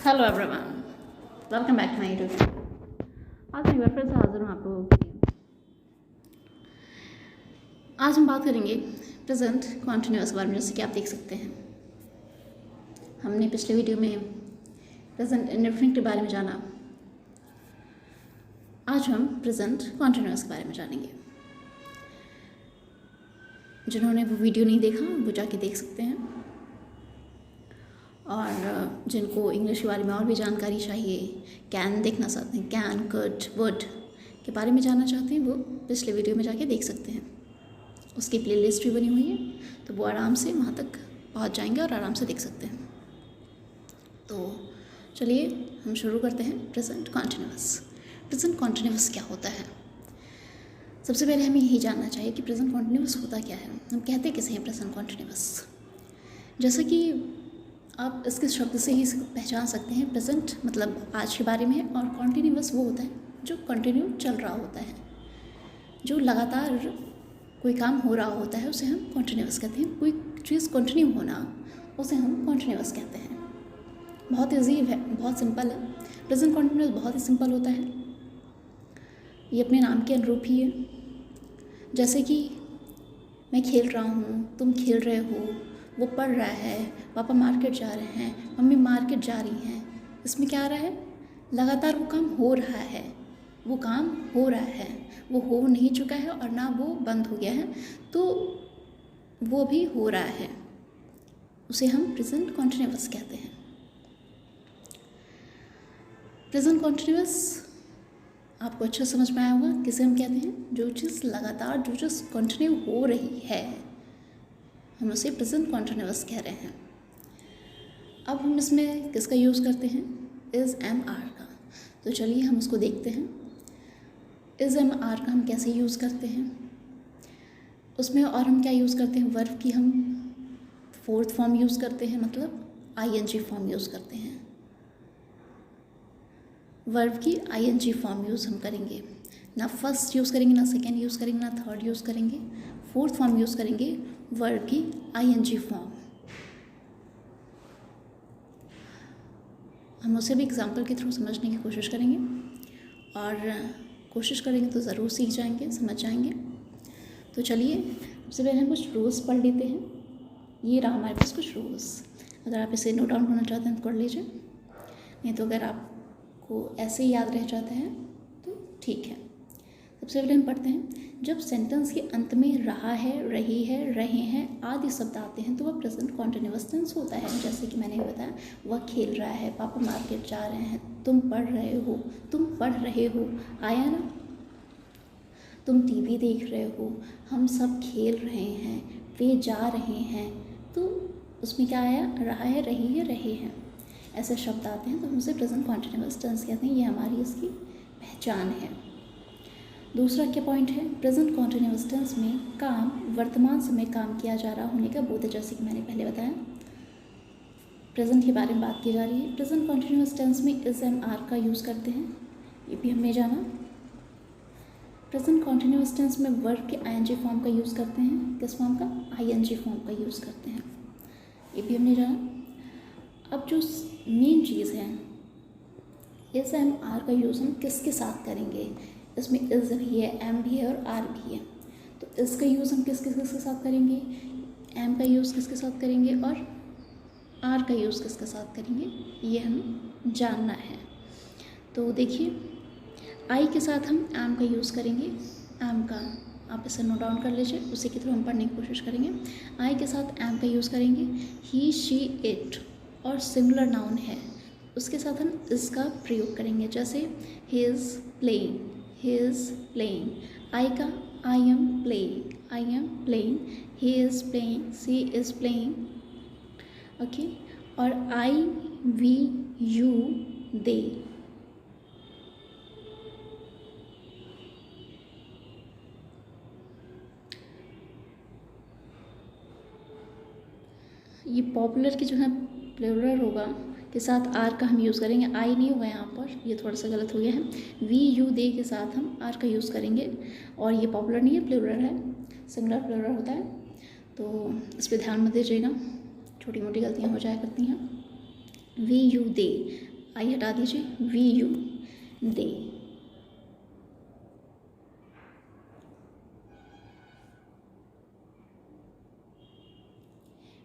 Hello everyone, welcome back to my YouTube channel. आज मैं एक बार फिर से हाजिर हूँ आप लोगों के लिए। आज हम बात करेंगे प्रेजेंट कॉन्टिन्यूअस के बारे में। जैसे कि आप देख सकते हैं, हमने पिछले वीडियो में प्रेजेंट इंडेफिनिट के बारे में जाना। आज हम प्रेजेंट कॉन्टिन्यूअस के बारे में जानेंगे। जिन्होंने वो वीडियो नहीं देखा वो जाके देख सकते हैं, और जिनको इंग्लिश के बारे में और भी जानकारी चाहिए, कैन देखना चाहते हैं, कैन कुड वुड के बारे में जानना चाहते हैं, वो पिछले वीडियो में जाके देख सकते हैं। उसकी प्लेलिस्ट भी बनी हुई है, तो वो आराम से वहाँ तक पहुँच जाएंगे और आराम से देख सकते हैं। तो चलिए हम शुरू करते हैं। Present continuous. प्रेजेंट कॉन्टिन्यूअस क्या होता है? सबसे पहले हमें यही जानना चाहिए कि प्रेजेंट कॉन्टिन्यूअस होता क्या है। हम कहते किसे हैं प्रेजेंट कॉन्टिन्यूअस? जैसा कि आप इसके शब्द से ही पहचान सकते हैं, प्रेजेंट मतलब आज के बारे में है, और कॉन्टिन्यूअस वो होता है जो कंटिन्यू चल रहा होता है, जो लगातार कोई काम हो रहा होता है, उसे हम कॉन्टिन्यूअस कहते हैं। कोई चीज़ कंटिन्यू होना, उसे हम कॉन्टिन्यूअस कहते हैं। बहुत ईजी है, बहुत सिंपल है। प्रेजेंट कॉन्टिन्यूअस बहुत ही सिंपल होता है। ये अपने नाम के अनुरूप ही है। जैसे कि मैं खेल रहा हूँ, तुम खेल रहे हो, वो पढ़ रहा है, पापा मार्केट जा रहे हैं, मम्मी मार्केट जा रही हैं। इसमें क्या आ रहा है? लगातार वो काम हो रहा है, वो काम हो रहा है, वो हो नहीं चुका है और ना वो बंद हो गया है, तो वो भी हो रहा है। उसे हम प्रेजेंट कॉन्टिन्यूअस कहते हैं। प्रेजेंट कॉन्टिन्यूअस आपको अच्छा समझ में आया होगा किसे हम कहते हैं। जो चीज़ लगातार, जो चीज़ कंटिन्यू हो रही है, हम उसे प्रेजेंट कॉन्टिन्यूअस कह रहे हैं। अब हम इसमें किसका यूज़ करते हैं? इज़ एम आर का। तो चलिए हम उसको देखते हैं। इज़ एम आर का हम कैसे यूज़ करते हैं उसमें, और हम क्या यूज़ करते हैं? वर्ब की हम फोर्थ फॉर्म यूज़ करते हैं, मतलब आईएनजी फॉर्म यूज़ करते हैं। वर्ब की आईएनजी फॉर्म यूज़ हम करेंगे, ना फर्स्ट यूज़ करेंगे, ना सेकेंड यूज़ करेंगे, ना थर्ड यूज़ करेंगे। फोर्थ फॉर्म यूज़ करेंगे, वर्ब की आईएनजी फॉर्म। हम उसे भी एग्जाम्पल के थ्रू समझने की कोशिश करेंगे, और कोशिश करेंगे तो ज़रूर सीख जाएंगे, समझ जाएंगे। तो चलिए सबसे पहले हम कुछ रूल्स पढ़ लेते हैं। ये रहा हमारे पास कुछ रूल्स। अगर आप इसे नोट डाउन करना चाहते हैं तो कर लीजिए, नहीं तो अगर आपको ऐसे ही याद रह जाता है तो ठीक है। सबसे पहले हम पढ़ते हैं। जब सेंटेंस के अंत में रहा है, रही है, रहे हैं आदि शब्द आते हैं तो वह प्रेजेंट कॉन्टिन्यूअस टेंस होता है। जैसे कि मैंने बताया, वह खेल रहा है, पापा मार्केट जा रहे हैं, तुम पढ़ रहे हो, तुम पढ़ रहे हो, आया ना? तुम टीवी देख रहे हो, हम सब खेल रहे हैं, वे जा रहे हैं। तो उसमें क्या आया? रहा है, रही है, रहे हैं। ऐसे शब्द आते हैं तो हम उसे प्रेजेंट कॉन्टिन्यूअस टेंस कहते हैं। ये हमारी इसकी पहचान है। दूसरा क्या पॉइंट है? प्रेजेंट कॉन्टिन्यूअस टेंस में काम वर्तमान समय काम किया जा रहा होने का बोध है। जैसे कि मैंने पहले बताया, प्रेजेंट के बारे में बात की जा रही है। प्रेजेंट कॉन्टिन्यूअस टेंस में इज एम आर का यूज़ करते हैं, ये भी हमने जाना। प्रेजेंट कॉन्टिन्यूअस टेंस में वर्ब के आईएनजी फॉर्म का यूज़ करते हैं। किस फॉर्म का? आईएनजी फॉर्म का यूज़ करते हैं, ये भी हमने जाना। अब जो मेन चीज़ है, इज एम आर का यूज़ हम किसके साथ करेंगे? इसमें इज़ भी है, एम भी है और आर भी है। तो इस का यूज़ हम किसके साथ करेंगे? एम का यूज़ किसके साथ करेंगे और आर का यूज़ किसके साथ करेंगे, ये हमें जानना है। तो देखिए, आई के साथ हम एम का यूज़ करेंगे। एम का आप इसे नोट डाउन कर लीजिए, उसी के थ्रू हम पढ़ने की कोशिश करेंगे। आई के साथ एम का यूज़ करेंगे। ही, शी, इट और सिंगुलर नाउन है, उसके साथ हम इसका प्रयोग करेंगे। जैसे he is playing, he is playing। I का I am playing, he is playing, she is playing, okay। और I, we, you, they। ये पॉपुलर की जो है प्लूरल होगा के साथ आर का हम यूज़ करेंगे। आई नहीं होगा यहाँ पर, ये थोड़ा सा गलत हो गया है। वी, यू, दे के साथ हम आर का यूज़ करेंगे, और ये पॉपुलर नहीं है, प्लूरल है, सिंगुलर प्लूरल होता है। तो इस पर ध्यान मत दीजिएगा, छोटी मोटी गलतियाँ हो जाया करती हैं। वी, यू, दे, आई हटा दीजिए, we you they.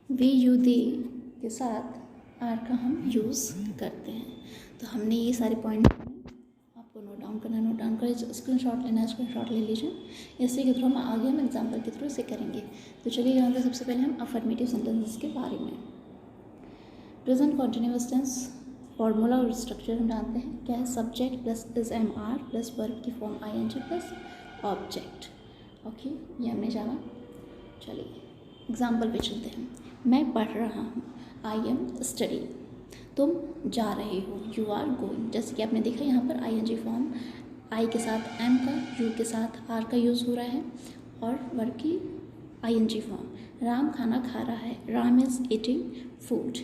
We you they के साथ आर का हम यूज़ करते हैं। तो हमने ये सारे पॉइंट आपको नोट डाउन करना, नोट डाउन कर स्क्रीनशॉट लेना है, स्क्रीनशॉट ले लीजिए। इसी के थ्रू हम आगे हम एग्जाम्पल के थ्रू इसे करेंगे। तो चलिए जानते हैं सबसे पहले हम अफर्मेटिव सेंटेंसेस के बारे में। प्रेजेंट कॉन्टिन्यूअस टेंस फॉर्मूला और स्ट्रक्चर हम जानते हैं क्या है। Subject plus is am are plus verb की form I N G plus object. Okay, ये हमने जाना। चलिए एग्जाम्पल पे चलते हैं। मैं पढ़ रहा हूँ, आई एम स्टडी। तुम जा रहे हो, यू आर गोइंग। जैसे कि आपने देखा यहाँ पर आई एन जी फॉर्म आई के साथ एम का, यू के साथ आर का यूज़ हो रहा है और वर्ब की I N G form. Ram खाना खा रहा है, राम इज़ ईटिंग फूड।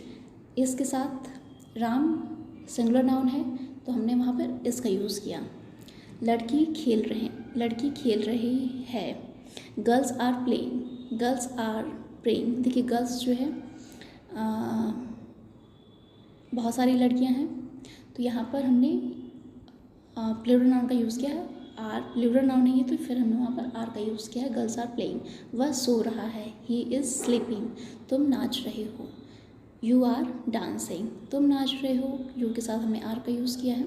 इसके साथ राम सिंगुलर नाउन है तो हमने वहाँ पर इसका यूज़ किया। लड़की खेल रही है। Girls are playing, girls are praying. देखिए गर्ल्स जो है बहुत सारी लड़कियां हैं, तो यहाँ पर हमने प्लूरल नाउन का यूज़ किया है। आर प्लूरल नाउन है ये, तो फिर हमने वहाँ पर आर का यूज़ किया है। गर्ल्स आर प्लेइंग, वह सो रहा है, ही इज़ स्लीपिंग। तुम नाच रहे हो, यू आर डांसिंग। तुम नाच रहे हो, यू के साथ हमने आर का यूज़ किया है।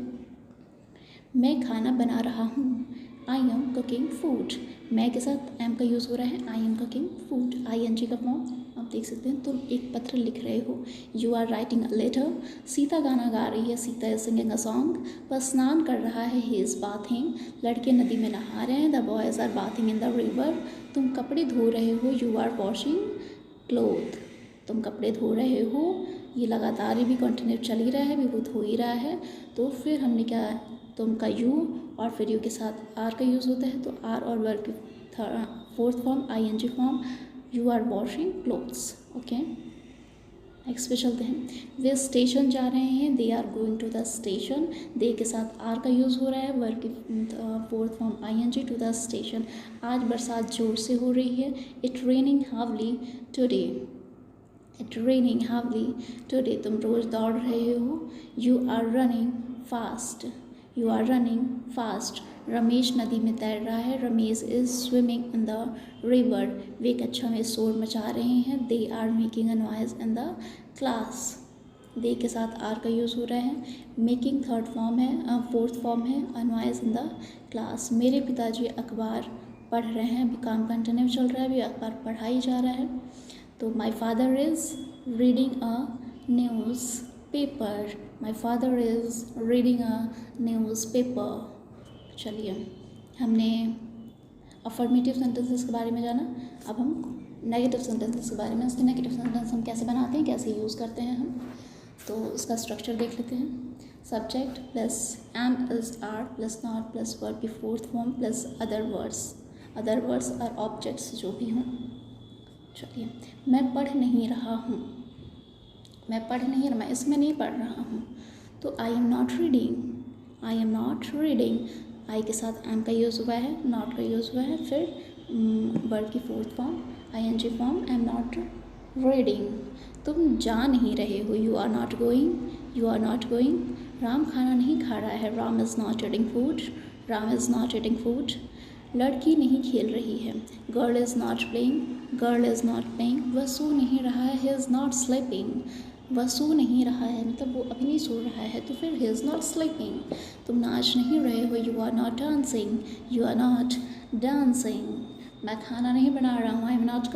मैं खाना बना रहा हूँ, आई एम कुकिंग फूड। मैं के साथ एम का यूज़ हो रहा है, I am cooking food. I N G का फॉर्म आप देख सकते हैं। तुम एक पत्र लिख रहे हो, you are writing a letter. Sita गाना गा रही है, Sita is singing a song. वह स्नान कर रहा है, ही इज़ बाथिंग। लड़के नदी में नहा रहे हैं, the boys are bathing in the river. तुम कपड़े धो रहे हो, यू आर वॉशिंग क्लोथ। तुम कपड़े धो रहे हो, ये लगातार भी कंटिन्यू चल ही रहा है, भी वो धो ही रहा है। तो फिर हमने क्या, तुम का यू और फिर यू के साथ आर का यूज़ होता है। तो आर और वर्ब की fourth form I N G form, you are washing clothes. Okay, next पे चलते हैं। वे स्टेशन जा रहे हैं, they are going to the station. They के साथ आर का यूज़ हो रहा है, वर्ब की fourth form I N G, to the station. आज बरसात ज़ोर से हो रही है, it raining heavily today. It raining heavily today. तुम रोज़ दौड़ रहे हो, you are running fast. You are running fast. Ramesh नदी में तैर रहा है, Ramesh is swimming in the river. वे कक्षा में शोर मचा रहे हैं, they are making a noise in the class. They के साथ आर का यूज़ हो रहा है। मेकिंग थर्ड फॉर्म है, फोर्थ फॉर्म है, अ नॉइज इन द क्लास। मेरे पिताजी अखबार पढ़ रहे हैं, अभी काम कंटिन्यू चल रहा है, अभी अखबार पढ़ाई जा रहा है। तो माई father is reading a news paper. My father is reading a news paper. चलिए हमने अफर्मेटिव सेंटेंसेस के बारे में जाना। अब हम नेगेटिव सेंटेंसेस के बारे में, उसके नेगेटिव सेंटेंस हम कैसे बनाते हैं, कैसे यूज़ करते हैं हम, तो इसका स्ट्रक्चर देख लेते हैं। Subject plus am is are plus not plus verb की fourth form plus other words और ऑब्जेक्ट्स जो भी हों। चलिए, मैं पढ़ नहीं रहा हूँ, मैं इसमें नहीं पढ़ रहा हूँ, तो आई एम नॉट रीडिंग। आई के साथ एम का यूज़ हुआ है, नॉट का यूज़ हुआ है, फिर वर्ब की fourth form I N G form, I am not reading. तुम जा नहीं रहे हो, you are not going. Ram खाना नहीं खा रहा है, Ram is not eating food. लड़की नहीं खेल रही है, गर्ल इज़ नॉट प्लेइंग। वह सो नहीं रहा है, ही इज़ नॉट स्लीपिंग। वह सो नहीं रहा है मतलब वो अभी नहीं सो रहा है, तो फिर ही इज़ नॉट स्लीपिंग। तुम नाच नहीं रहे हो, यू आर नॉट डांसिंग। मैं खाना नहीं बना रहा हूँ, I am not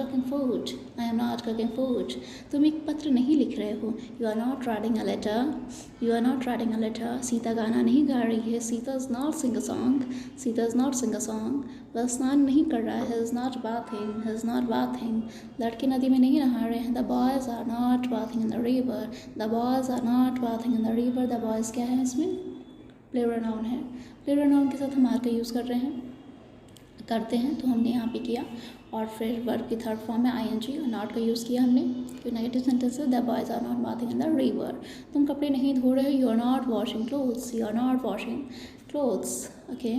cooking food. तुम एक पत्र नहीं लिख रहे हो, you are not writing a letter. Sita गाना नहीं गा रही है, Sita is not sing a song. वह स्नान नहीं कर रहा है, इज़ नॉट बाथिंग। लड़के नदी में नहीं नहा रहे हैं, the boys are not bathing in the river. The boys क्या है इसमें, प्लूरल नाउन है। प्लूरल नाउन के साथ हम आर का यूज़ करते हैं, तो हमने यहाँ पे किया। और फिर वर्ब की थर्ड फॉर्म है आई एन जी, नॉट का यूज़ किया हमने। तो नेगेटिव सेंटेंस है, the boys are not bathing in the river. तुम कपड़े नहीं धो रहे हो, you are not washing clothes. Okay,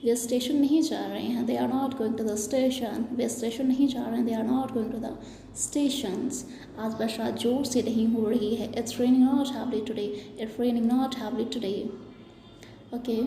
वे स्टेशन नहीं जा रहे हैं. They are not going to the station. वे स्टेशन नहीं जा रहे हैं. They are not going to the stations. आज बरसात जोर से नहीं हो रही है. It's raining not heavily today. It's raining not heavily today. Okay,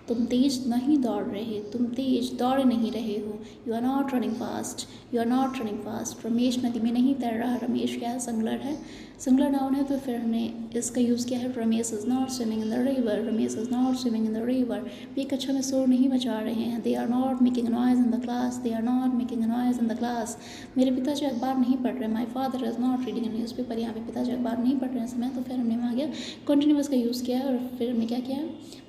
तुम तेज नहीं दौड़ रहे. तुम तेज दौड़ नहीं रहे हो. You are not running fast. You are not running fast. Ramesh नदी में नहीं तैर रहा. रमेश क्या है? सिंगुलर है. सिंगुलर नाउन है तो फिर हमने इसका यूज़ किया है. Ramesh is not swimming in the river. Ramesh is not swimming in the river. वे कक्षा में शोर नहीं मचा रहे हैं. They are not making noise in the class. They are not making noise in the class. मेरे पिताजी अखबार नहीं पढ़ रहे. My father is not reading newspaper. यहाँ पे पिताजी अखबार नहीं पढ़ रहे हैं समय, तो फिर हमने वहाँ गया कंटिन्यूस का यूज़ किया है. और फिर हमने क्या किया?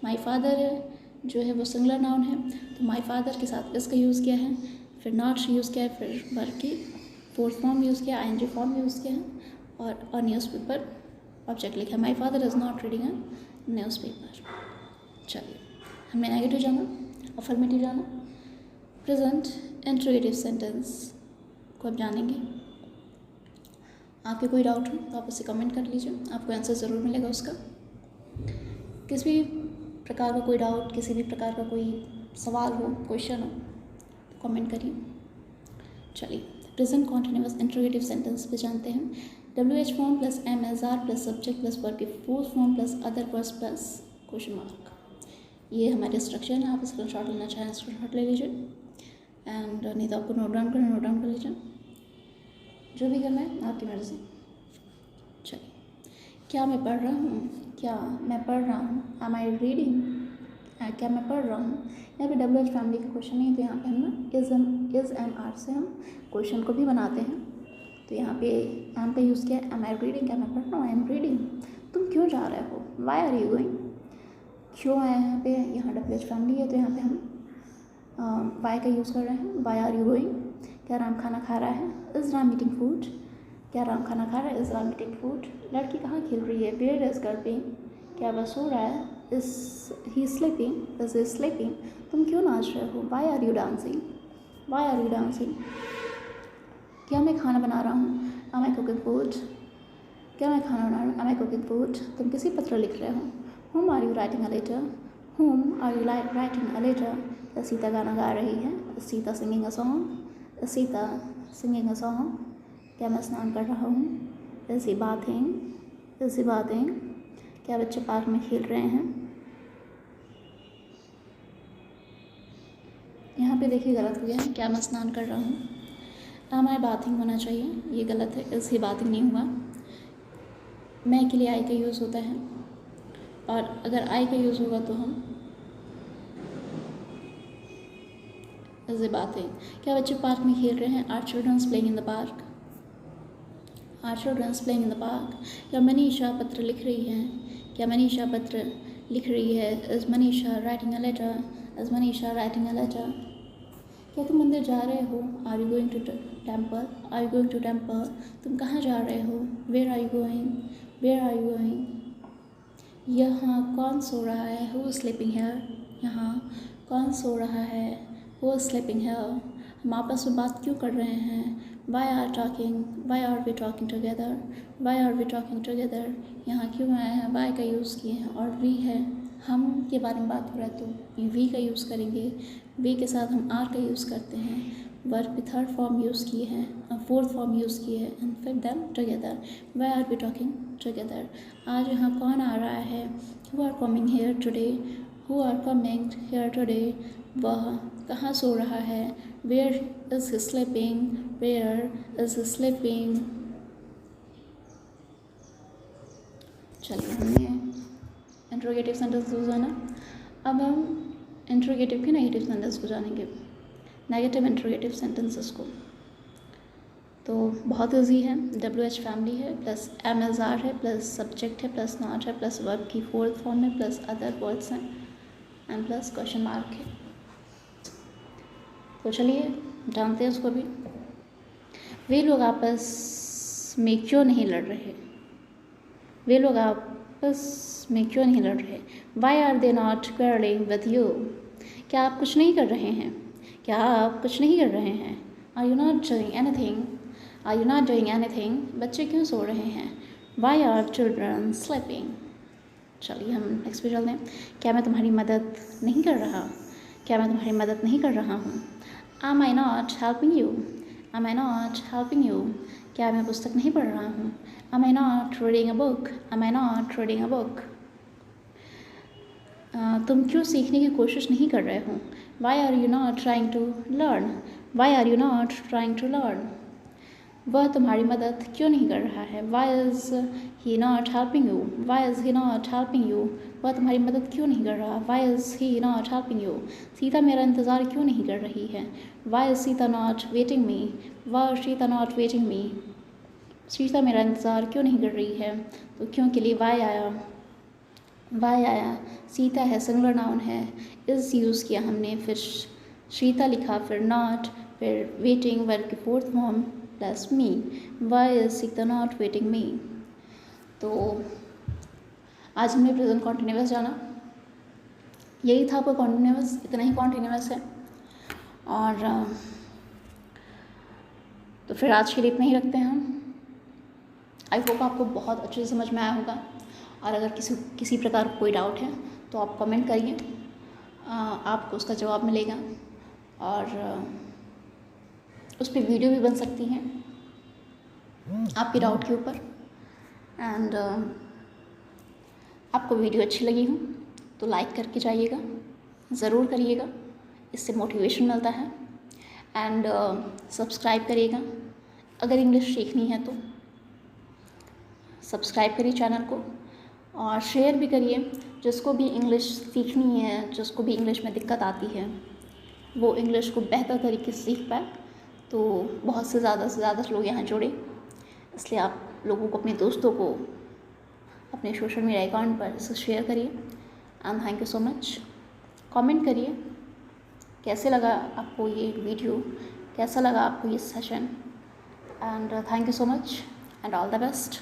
माई फादर जो है वो सिंगुलर नाउन है तो माई फादर के साथ इसका यूज़ किया है. फिर नॉट यूज़ किया है. फिर वर्ब की फोर्थ फॉर्म यूज़ किया, आईएनजी फॉर्म यूज़ किया है. और न्यूज़पेपर ऑब्जेक्ट लिखा है. माई father is not reading a newspaper. चलिए, हमने नेगेटिव जाना, अफर्मेटिव जाना. प्रेजेंट इंट्रोगेटिव सेंटेंस को अब जानेंगे. आपके कोई डाउट हो तो आप उसे कमेंट कर लीजिए. आपको आंसर ज़रूर मिलेगा उसका. किसी भी प्रकार का कोई डाउट, किसी भी प्रकार का कोई सवाल हो, क्वेश्चन हो तो कमेंट करिए. चलिए, प्रेजेंट कॉन्टिन्यूअस इंट्रोगेटिव सेंटेंस पे जानते हैं. WH form plus MSR plus subject plus verb की fourth form plus other words plus question mark. ये हमारे स्ट्रक्चर है. आप स्क्रीनशॉट लेना चाहें स्क्रीनशॉट ले लीजिए. एंड नहीं तो आपको नोट डाउन कर लीजिए. जो भी करना है आपकी मर्ज़ी. चलिए, क्या मैं पढ़ रहा हूँ? क्या मैं पढ़ रहा हूँ? Am I reading? क्या मैं पढ़ रहा हूँ? यहाँ पे WH फैमिली का क्वेश्चन नहीं है तो यहाँ पे हम इज़ एम आर से हम क्वेश्चन को भी बनाते हैं. तो यहाँ पे एम का यूज़ किया है. Am I reading? क्या मैं पढ़ रहा हूँ? I am reading. तुम क्यों जा रहे हो? Why are you going? क्यों है यहाँ पे? यहाँ WH फैमिली है तो यहाँ पे हम वाई का यूज़ कर रहे हैं. Why are you going? क्या राम खाना खा रहा है? Is Ram eating food? क्या राम खाना खा रहा है? Is Ram eating food? लड़की कहाँ खेल रही है? Where is girl playing? क्या वह सो रहा है? Is he sleeping? Is he sleeping? तुम क्यों नाच रहे हो? Why are you dancing? Why are you dancing? क्या मैं खाना बना रहा हूँ? Am I cooking food? क्या मैं खाना बना रहा हूँ? Am I cooking food? तुम किसी पत्र लिख रहे हो? Whom are you writing a letter? Whom are you writing a letter? Sita गाना गा रही है? Sita singing a song? Sita singing a song? क्या मैं स्नान कर रहा हूँ? Is he bathing? Is he bathing? क्या बच्चे पार्क में खेल रहे हैं? यहाँ पे देखिए गलत हो गया है. क्या मैं स्नान कर रहा हूँ? एम आई बाथिंग होना चाहिए. ये गलत है. इज़ ही बाथिंग नहीं हुआ. मैं के लिए आई का यूज़ होता है और अगर आई का यूज़ होगा तो हम इज़ ही बाथिंग. क्या बच्चे पार्क में खेल रहे हैं? Are childrens playing in the park? Are childrens playing in the park? क्या मनीषा पत्र लिख रही है? क्या मनीषा पत्र लिख रही है? Is Manisha writing a letter? Is Manisha writing a letter? क्या तुम मंदिर जा रहे हो? Are you going to temple? Are you going to temple? तुम कहाँ जा रहे हो? Where are you going? Where are you going? यहाँ कौन सो रहा है? Who is sleeping here? यहाँ कौन सो रहा है? Who is sleeping here? हम आपस में बात क्यों कर रहे हैं? Why are talking? Why are we talking together? Why are we talking together? यहाँ क्यों आए हैं? वाई का यूज़ किए हैं. और वी है, हम के बारे में बात हो रहा है तो वी का यूज़ करेंगे. वी के साथ हम आर का यूज़ करते हैं. वर्ब की थर्ड फॉर्म यूज़ किए हैं, फोर्थ फॉर्म यूज़ किए हैं एंड फिर them together. Why are we talking together? आज यहाँ कौन आ रहा है? Who are coming here today? Who are coming here today? वह कहाँ सो रहा है? Where is he sleeping? Where is he sleeping? चलिए, हमने इंट्रोगेटिव सेंटेंस को जाना. अब हम इंट्रोगेटिव के नेगेटिव सेंटेंस को जानेंगे. नेगेटिव इंट्रोगेटिव सेंटेंसेस को तो बहुत ईजी है. WH फैमिली है प्लस MSR है प्लस सब्जेक्ट है प्लस नॉट है प्लस वर्ब की फोर्थ फॉर्म है प्लस अदर वर्ड्स हैं एंड प्लस क्वेश्चन मार्क है. तो चलिए जानते हैं उसको भी. वे लोग आपस में क्यों नहीं लड़ रहे? वे लोग आपस में क्यों नहीं लड़ रहे? Why are they not quarrelling with you? क्या आप कुछ नहीं कर रहे हैं? क्या आप कुछ नहीं कर रहे हैं? Are you not doing anything? Are you not doing anything? बच्चे क्यों सो रहे हैं? Why are children sleeping? चलिए हम नेक्स्ट पे चलते हैं। क्या मैं तुम्हारी मदद नहीं कर रहा? क्या मैं तुम्हारी मदद नहीं कर रहा हूँ? Am I not helping you? Am I not helping you? क्या मैं पुस्तक नहीं पढ़ रहा हूँ? Am I not reading a book? Am I not reading a book? तुम क्यों सीखने की कोशिश नहीं कर रहे हो? Why are you not trying to learn? Why are you not trying to learn? वह तुम्हारी मदद क्यों नहीं कर रहा है? Why is he not helping you? Why is he not helping you? वह तुम्हारी मदद क्यों नहीं कर रहा? Why is he not helping you? Sita मेरा इंतज़ार क्यों नहीं कर रही है? Why is Sita not waiting me? Why is Sita not waiting me? Sita मेरा इंतज़ार क्यों नहीं कर रही है? तो क्यों के लिए why आया? why आया। सीता है सिंगुलर नाउन है, इज़ यूज़ किया हमने, फिर सीता लिखा, फिर नॉट, फिर वेटिंग वर्ब की fourth form plus me. Why is Sita not waiting me. तो आज हमने प्रेजेंट कॉन्टिन्यूअस जाना, यही था आपका कॉन्टिन्यूअस, इतना ही कॉन्टिन्यूअस है। और तो फिर आज के लिए इतना ही रखते हैं हम। आई होप आपको बहुत अच्छे से समझ में आया होगा, और अगर किसी प्रकार कोई डाउट है तो आप कमेंट करिए, आपको उसका जवाब मिलेगा। और उस पर वीडियो भी बन सकती हैं आपके डाउट के ऊपर। एंड आपको वीडियो अच्छी लगी हो तो लाइक करके जाइएगा, ज़रूर करिएगा, इससे मोटिवेशन मिलता है। एंड सब्सक्राइब करिएगा, अगर इंग्लिश सीखनी है तो सब्सक्राइब करिए चैनल को, और शेयर भी करिए। जिसको भी इंग्लिश सीखनी है, जिसको भी इंग्लिश में दिक्कत आती है, वो इंग्लिश को बेहतर तरीके से सीख पाए, तो बहुत से ज़्यादा लोग यहाँ जुड़े। इसलिए आप लोगों को, अपने दोस्तों को, अपने सोशल मीडिया अकाउंट पर इसे शेयर करिए। And thank you so much. Comment करिए कैसे लगा आपको ये वीडियो, कैसा लगा आपको ये session. And thank you so much and all the best.